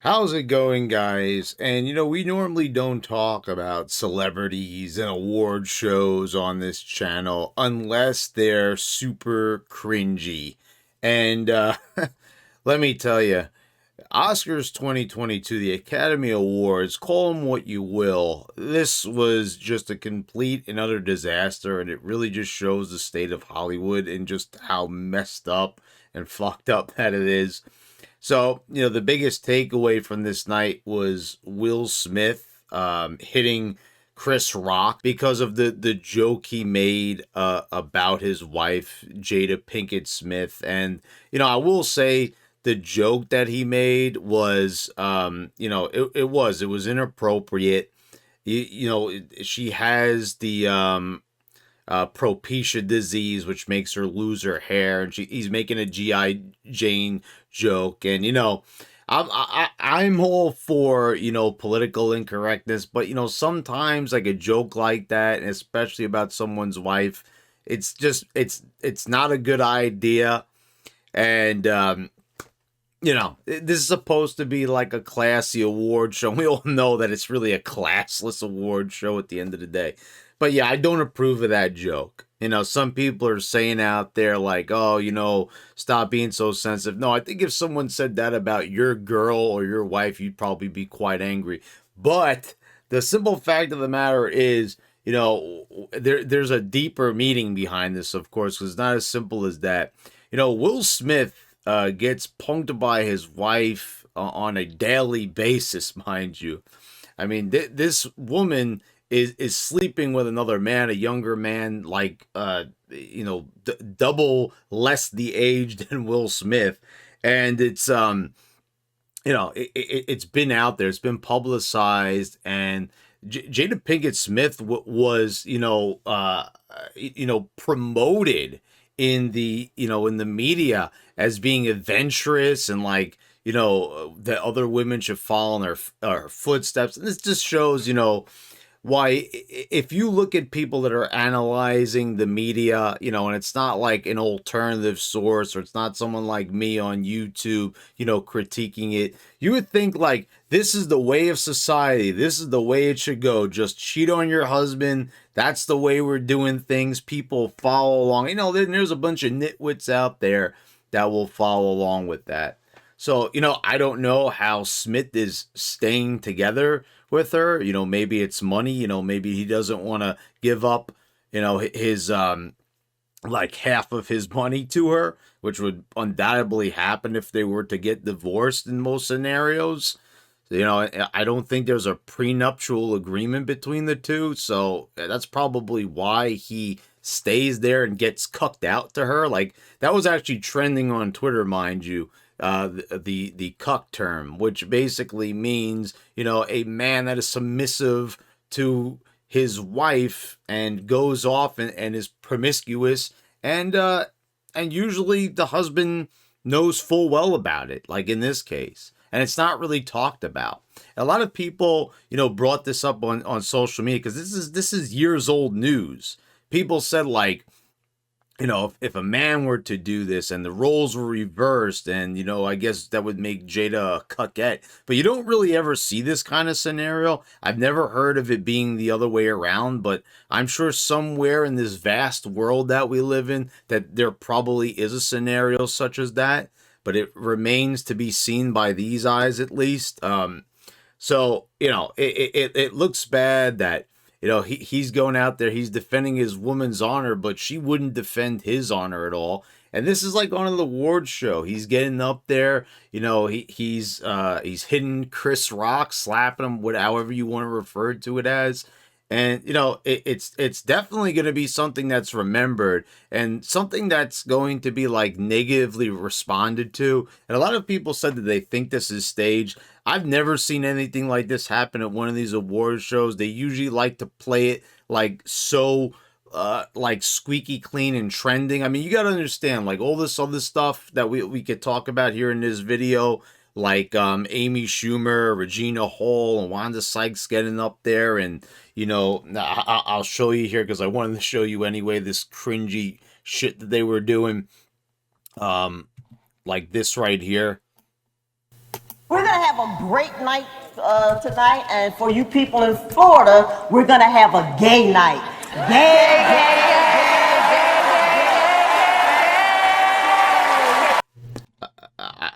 How's it going, guys? And we normally don't talk about celebrities and award shows on this channel unless they're super cringy. And let me tell you, Oscars 2022, the Academy Awards, call them what you will. This was just a complete and utter disaster, and it really just shows the state of Hollywood and just how messed up and fucked up that it is. So, the biggest takeaway from this night was Will Smith hitting Chris Rock because of the joke he made about his wife, Jada Pinkett Smith. And, I will say the joke that he made was, it was inappropriate. She has the propecia disease, which makes her lose her hair, and he's making a GI Jane joke, and I'm all for political incorrectness, but sometimes like a joke like that, and especially about someone's wife, it's not a good idea, and this is supposed to be like a classy award show. We all know that it's really a classless award show at the end of the day. But yeah, I don't approve of that joke. Some people are saying out there like, oh, stop being so sensitive. No, I think if someone said that about your girl or your wife, you'd probably be quite angry. But the simple fact of the matter is, there's a deeper meaning behind this, of course, because it's not as simple as that. Will Smith gets punked by his wife on a daily basis, mind you. I mean, this woman is sleeping with another man, a younger man, like double less the age than Will Smith, and it's been out there, it's been publicized, and Jada Pinkett Smith was promoted in the media as being adventurous and like that other women should follow in her footsteps. And this just shows why if you look at people that are analyzing the media, and it's not like an alternative source, or it's not someone like me on YouTube, critiquing it, you would think like this is the way of society, this is the way it should go, just cheat on your husband, that's the way we're doing things, people follow along. There's a bunch of nitwits out there that will follow along with that. So, I don't know how Smith is staying together with her. Maybe it's money, maybe he doesn't want to give up, his like half of his money to her, which would undoubtedly happen if they were to get divorced in most scenarios. I don't think there's a prenuptial agreement between the two, so that's probably why he stays there and gets cucked out to her. Like that was actually trending on Twitter, mind you, the cuck term, which basically means a man that is submissive to his wife and goes off and is promiscuous, and usually the husband knows full well about it, like in this case, and it's not really talked about. A lot of people brought this up on social media because this is years old news. People said like, if a man were to do this and the roles were reversed, and, I guess that would make Jada a cuckette. But you don't really ever see this kind of scenario. I've never heard of it being the other way around, but I'm sure somewhere in this vast world that we live in that there probably is a scenario such as that. But it remains to be seen by these eyes, at least. So, it looks bad that he's going out there, he's defending his woman's honor, but she wouldn't defend his honor at all. And this is like on the award show. He's getting up there, he's hitting Chris Rock, slapping him, however you want to refer to it as. And it's definitely going to be something that's remembered and something that's going to be like negatively responded to. And a lot of people said that they think this is staged. I've never seen anything like this happen at one of these award shows. They usually like to play it like so like squeaky clean and trending. I mean, you got to understand like all this other stuff that we could talk about here in this video, like Amy Schumer, Regina Hall, and Wanda Sykes getting up there, and I'll show you here because I wanted to show you anyway this cringy shit that they were doing, like this right here. We're gonna have a great night tonight, and for you people in Florida, we're gonna have a gay night. Gay,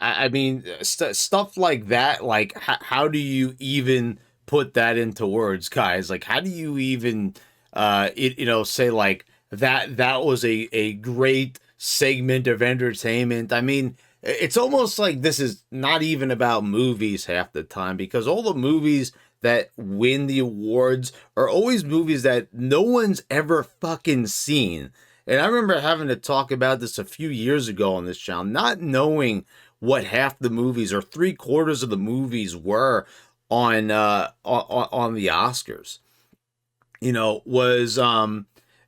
I mean, stuff like that. Like, how do you even put that into words, guys? Like, how do you even, say like that? That was a great segment of entertainment. I mean, it's almost like this is not even about movies half the time, because all the movies that win the awards are always movies that no one's ever fucking seen. And I remember having to talk about this a few years ago on this channel, not knowing what half the movies or three-quarters of the movies were on the Oscars.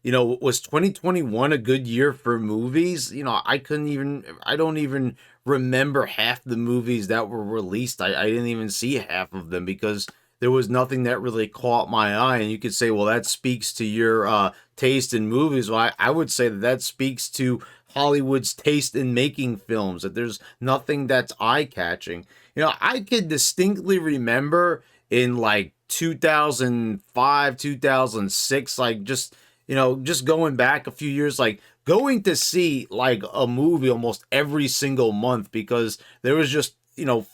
Was 2021 a good year for movies? I don't even remember half the movies that were released. I didn't even see half of them because there was nothing that really caught my eye. And you could say, well, that speaks to your taste in movies. Well, I would say that speaks to Hollywood's taste in making films, that there's nothing that's eye-catching. I could distinctly remember in like 2005, 2006, like just going back a few years, like going to see like a movie almost every single month because there was just,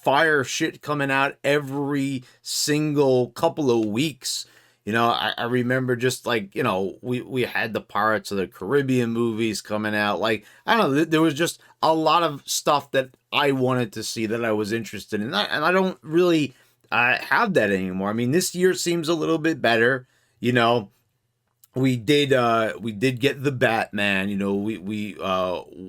fire shit coming out every single couple of weeks. I remember just like, we had the Pirates of the Caribbean movies coming out. Like, I don't know, there was just a lot of stuff that I wanted to see that I was interested in. And I don't really have that anymore. I mean, this year seems a little bit better. We did get the Batman.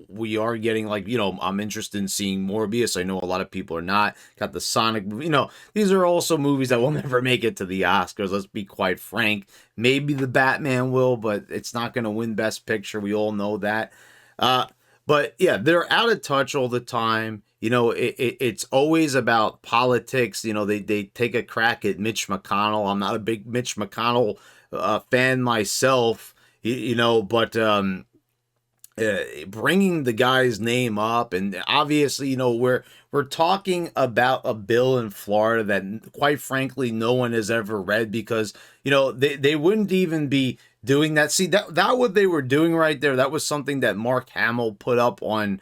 We are getting, like, I'm interested in seeing Morbius. I know a lot of people are not. Got the Sonic movie. These are also movies that will never make it to the Oscars. Let's be quite frank. Maybe the Batman will, but it's not going to win Best Picture. We all know that. But yeah, they're out of touch all the time. It's always about politics. They take a crack at Mitch McConnell. I'm not a big Mitch McConnell fan myself, but bringing the guy's name up, and obviously, we're talking about a bill in Florida that, quite frankly, no one has ever read because they wouldn't even be doing that. See, that what they were doing right there. That was something that Mark Hamill put up on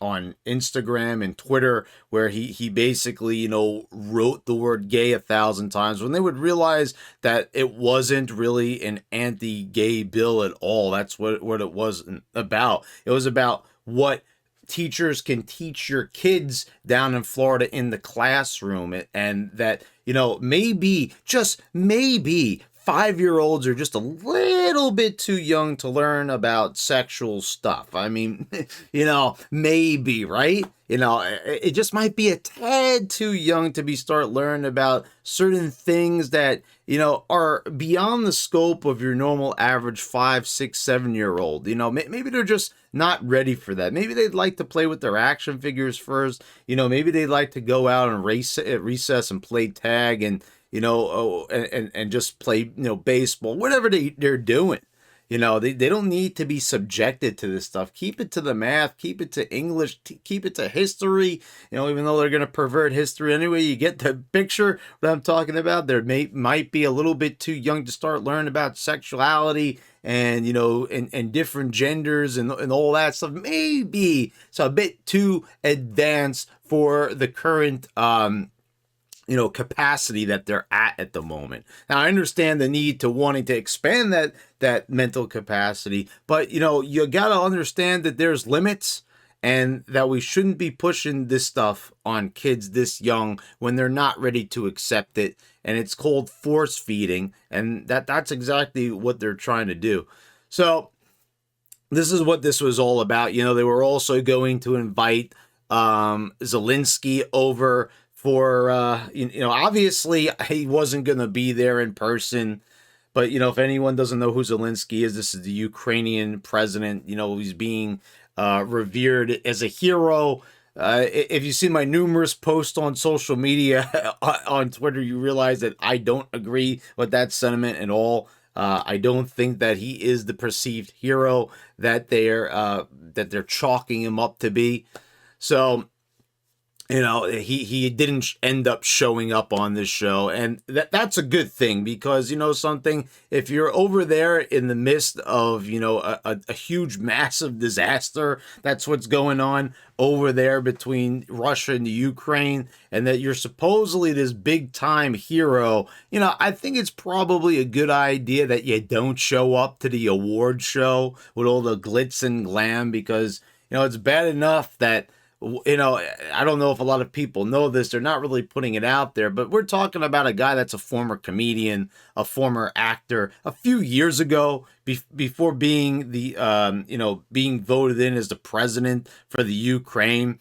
Instagram and Twitter, where he basically, wrote the word gay 1,000 times when they would realize that it wasn't really an anti-gay bill at all. That's what it wasn't about. It was about what teachers can teach your kids down in Florida in the classroom, and that, maybe, just maybe, 5-year-olds are just a little bit too young to learn about sexual stuff. I mean, maybe, right? It just might be a tad too young to start learning about certain things that, are beyond the scope of your normal average 5, 6, 7-year-old. Maybe they're just not ready for that. Maybe they'd like to play with their action figures first. Maybe they'd like to go out and race at recess and play tag and, and just play, baseball, whatever they're doing. They don't need to be subjected to this stuff. Keep it to the math, keep it to English, keep it to history, even though they're going to pervert history anyway. You get the picture what I'm talking about. Might be a little bit too young to start learning about sexuality and, and different genders and all that stuff. Maybe it's a bit too advanced for the current, capacity that they're at the moment. Now, I understand the need to wanting to expand that mental capacity, but you got to understand that there's limits and that we shouldn't be pushing this stuff on kids this young when they're not ready to accept it. And it's called force feeding, and that's exactly what they're trying to do. So this is what this was all about. They were also going to invite Zelenskyy over for obviously he wasn't going to be there in person, but if anyone doesn't know who Zelenskyy is, this is the Ukrainian president. He's being revered as a hero. If you see my numerous posts on social media on Twitter, you realize that I don't agree with that sentiment at all. I don't think that he is the perceived hero that they're chalking him up to be. So he didn't end up showing up on this show, and that's a good thing, because something, if you're over there in the midst of a huge massive disaster, that's what's going on over there between Russia and the Ukraine, and that you're supposedly this big time hero, I think it's probably a good idea that you don't show up to the award show with all the glitz and glam, because it's bad enough that I don't know if a lot of people know this. They're not really putting it out there, but we're talking about a guy that's a former comedian, a former actor. A few years ago, before being being voted in as the president for the Ukraine,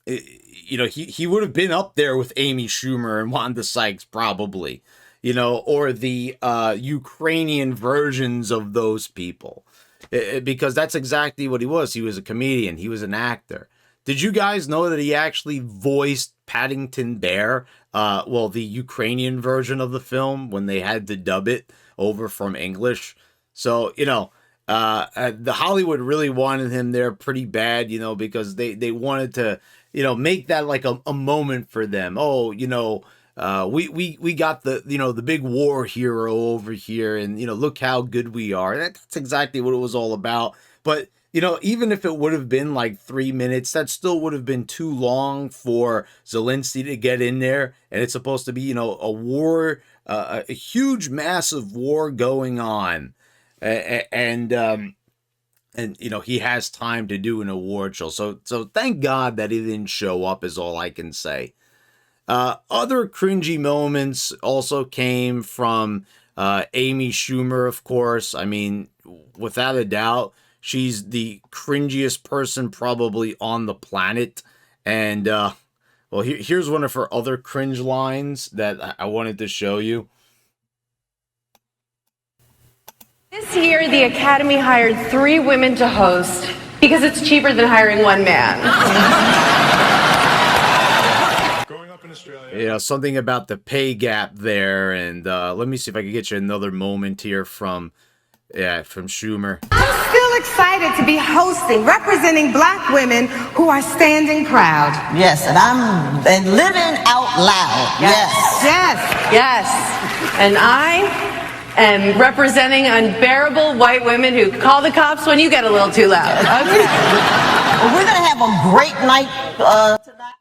he would have been up there with Amy Schumer and Wanda Sykes, probably, or the Ukrainian versions of those people, because that's exactly what he was. He was a comedian. He was an actor. Did you guys know that he actually voiced Paddington Bear? The Ukrainian version of the film, when they had to dub it over from English. So, the Hollywood really wanted him there pretty bad, because they wanted to, make that like a moment for them. Oh, we got the big war hero over here, and look how good we are. That's exactly what it was all about. But even if it would have been like 3 minutes, that still would have been too long for Zelenskyy to get in there. And it's supposed to be, a war, a huge, massive war going on. And he has time to do an award show. So thank God that he didn't show up, is all I can say. Other cringy moments also came from Amy Schumer, of course. I mean, without a doubt, she's the cringiest person probably on the planet. And, here's one of her other cringe lines that I wanted to show you. This year, the Academy hired 3 women to host because it's cheaper than hiring one man. Growing up in Australia. Something about the pay gap there. And let me see if I can get you another moment here from Schumer. I'm still excited to be hosting, representing Black women who are standing proud. Yes, and living out loud. Yes. And I am representing unbearable white women who call the cops when you get a little too loud. Okay. Well, we're gonna have a great night tonight.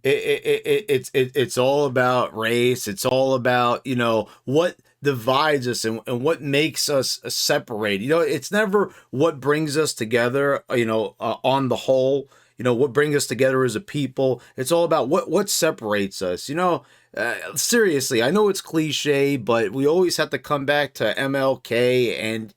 It's all about race. It's all about what divides us and what makes us separate. It's never what brings us together, on the whole, what brings us together as a people. It's all about what separates us. Seriously, I know it's cliche, but we always have to come back to MLK, and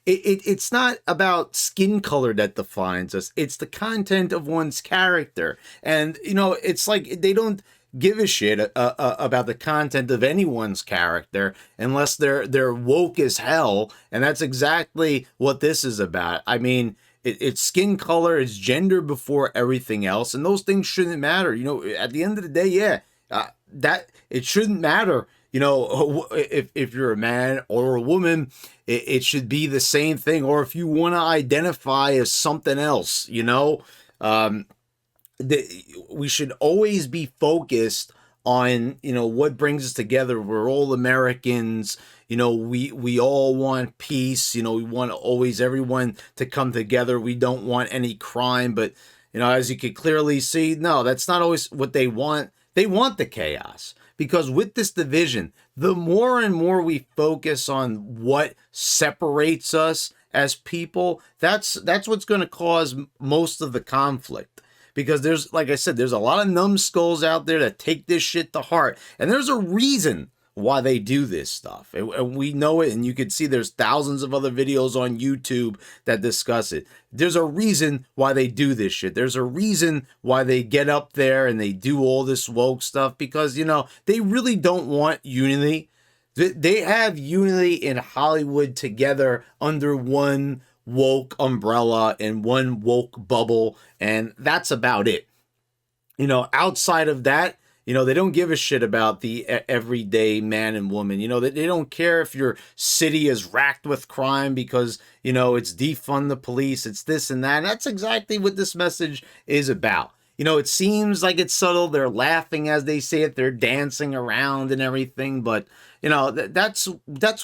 it's not about skin color that defines us. It's the content of one's character. And it's like they don't give a shit about the content of anyone's character unless they're woke as hell, and that's exactly what this is about. I mean, it's skin color, it's gender before everything else, and those things shouldn't matter. At the end of the day, that it shouldn't matter. If you're a man or a woman, it should be the same thing. Or if you want to identify as something else, we should always be focused on what brings us together. We're all Americans. We all want peace. We want always everyone to come together. We don't want any crime. But as you can clearly see, no, that's not always what they want. They want the chaos, because with this division, the more and more we focus on what separates us as people, that's what's going to cause most of the conflict. Because there's, like I said, there's a lot of numbskulls out there that take this shit to heart. And there's a reason why they do this stuff. And we know it, and you can see there's thousands of other videos on YouTube that discuss it. There's a reason why they do this shit. There's a reason why they get up there and they do all this woke stuff, because, they really don't want unity. They have unity in Hollywood together under one woke umbrella and one woke bubble, and that's about it. Outside of that, You know, they don't give a shit about the everyday man and woman. You know, they don't care if your city is racked with crime because, you know, it's defund the police, it's this and that. And that's exactly what this message is about. You know, it seems like it's subtle. They're laughing as they say it. They're dancing around and everything. But, you know, that's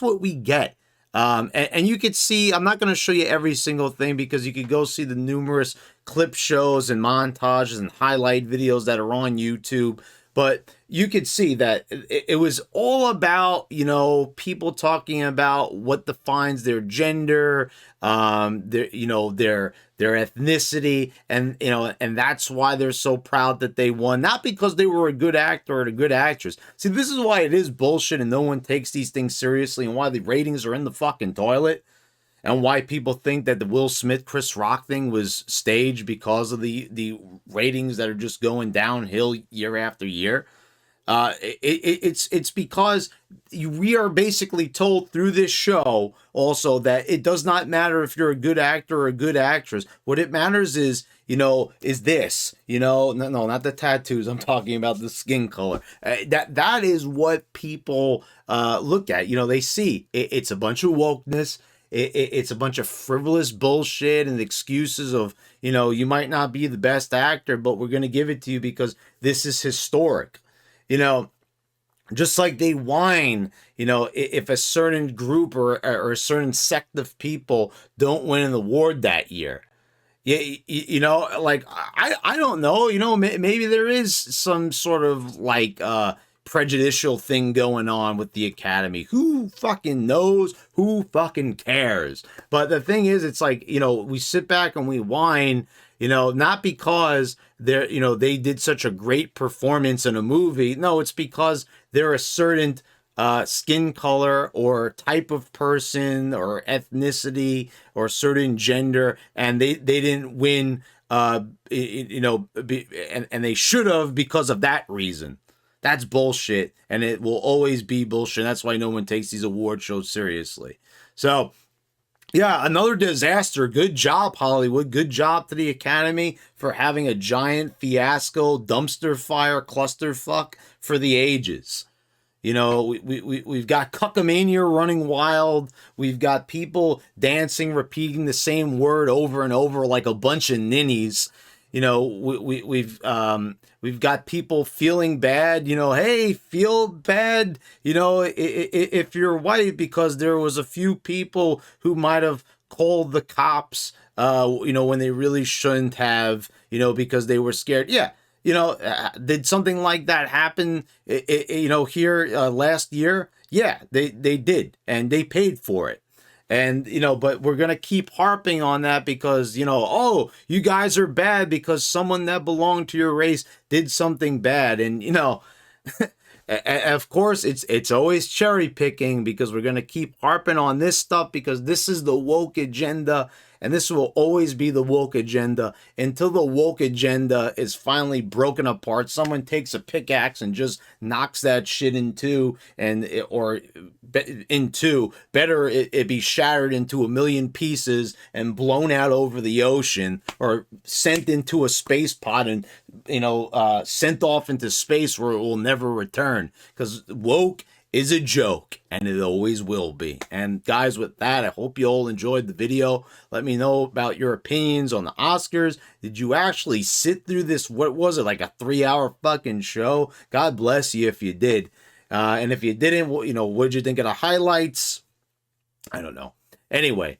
what we get. And you could see, I'm not going to show you every single thing because you could go see the numerous clip shows and montages and highlight videos that are on YouTube. But you could see that it was all about, you know, people talking about what defines their gender, their ethnicity, and, you know, and that's why they're so proud that they won. Not because they were a good actor or a good actress. See, this is why it is bullshit and no one takes these things seriously, and why the ratings are in the fucking toilet, and why people think that the Will Smith, Chris Rock thing was staged because of the ratings that are just going downhill year after year. It's because we are basically told through this show also that it does not matter if you're a good actor or a good actress. What it matters is, you know, is this, you know, no, not the tattoos. I'm talking about the skin color. That is what people look at. You know, they see it's a bunch of wokeness. It's a bunch of frivolous bullshit and excuses of, you know, you might not be the best actor, but we're going to give it to you because this is historic. You know, just like they whine, you know, if a certain group or a certain sect of people don't win an award that year. Yeah, you know, like, I don't know, you know, maybe there is some sort of like prejudicial thing going on with the Academy. Who fucking knows? Who fucking cares? But the thing is, it's like, you know, we sit back and we whine, you know, not because they're, you know, they did such a great performance in a movie. No, it's because they're a certain skin color or type of person or ethnicity or certain gender, and they didn't win, you know, and they should have because of that reason. That's bullshit, and it will always be bullshit. That's why no one takes these award shows seriously. So, yeah, another disaster. Good job, Hollywood. Good job to the Academy for having a giant fiasco, dumpster fire, clusterfuck for the ages. You know, we've got cuckomania running wild. We've got people dancing, repeating the same word over and over like a bunch of ninnies. You know, we've got people feeling bad, you know, hey, feel bad, you know, if you're white, because there was a few people who might have called the cops, you know, when they really shouldn't have, you know, because they were scared. Yeah. You know, did something like that happen, you know, here last year? Yeah, they did, and they paid for it. And, you know, but we're going to keep harping on that because, you know, oh, you guys are bad because someone that belonged to your race did something bad. And, you know, of course, it's always cherry picking because we're going to keep harping on this stuff because this is the woke agenda. And this will always be the woke agenda until the woke agenda is finally broken apart. Someone takes a pickaxe and just knocks that shit in two, better it be shattered into a million pieces and blown out over the ocean, or sent into a space pod and, you know, sent off into space where it will never return. Because woke is a joke, and it always will be. And guys, with that, I hope you all enjoyed the video. Let me know about your opinions on the Oscars. Did you actually sit through this, what was it, like a 3-hour fucking show? God bless you if you did. And if you didn't, you know, what did you think of the highlights? I don't know. Anyway,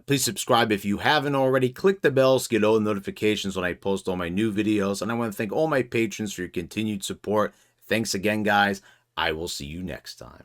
please subscribe if you haven't already. Click the bell to get all the notifications when I post all my new videos. And I want to thank all my patrons for your continued support. Thanks again, guys. I will see you next time.